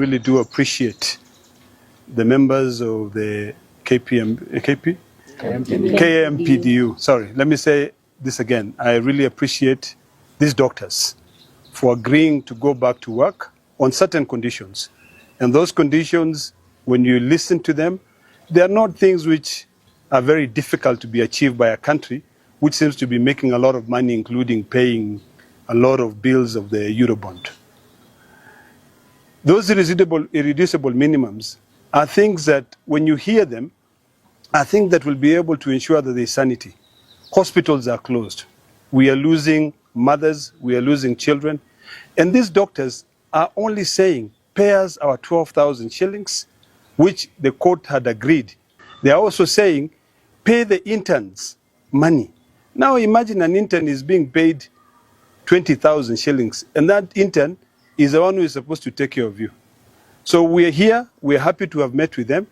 Really do appreciate the members of the KMPDU. Sorry, let me say this again. I really appreciate these doctors for agreeing to go back to work on certain conditions. And those conditions, when you listen to them, they are not things which are very difficult to be achieved by a country which seems to be making a lot of money, including paying a lot of bills of the Eurobond. Those irreducible minimums are things that, when you hear them, are things that will be able to ensure that there is sanity. Hospitals are closed. We are losing mothers, we are losing children. And these doctors are only saying, pay us our 12,000 shillings, which the court had agreed. They are also saying, pay the interns money. Now imagine an intern is being paid 20,000 shillings, and that intern is the one who is supposed to take care of you. So we are here, we are happy to have met with them.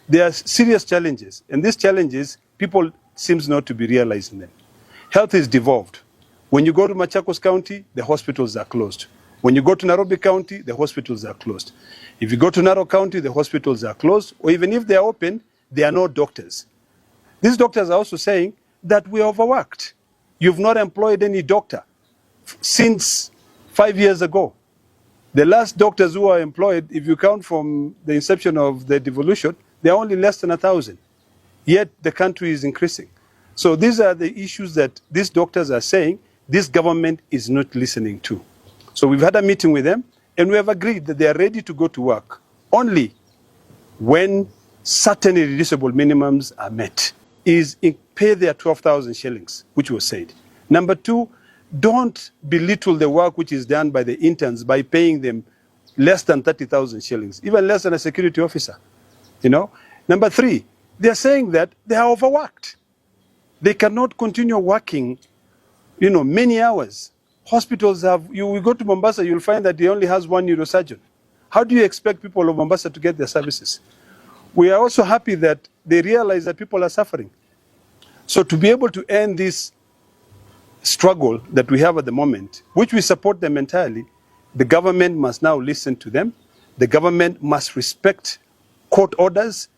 There are serious challenges, and these challenges, people seems not to be realizing them. Health is devolved. When you go to Machakos County, the hospitals are closed. When you go to Nairobi County, the hospitals are closed. If you go to Narok County, the hospitals are closed, or even if they are open, there are no doctors. These doctors are also saying that we are overworked. You've not employed any doctor since 5 years ago. The last doctors who are employed, if you count from the inception of the devolution, they are only less than 1,000. Yet the country is increasing. So these are the issues that these doctors are saying this government is not listening to. So we've had a meeting with them, and we have agreed that they are ready to go to work only when certain irreducible minimums are met. Pay their 12,000 shillings, which was said. Number two, don't belittle the work which is done by the interns by paying them less than 30,000 shillings, even less than a security officer. You know. Number three, they are saying that they are overworked. They cannot continue working, many hours. Hospitals we go to Mombasa, you'll find that they only has one neurosurgeon. How do you expect people of Mombasa to get their services? We are also happy that they realize that people are suffering. So to be able to end this struggle that we have at the moment, which we support them entirely, the government must now listen to them. The government must respect court orders.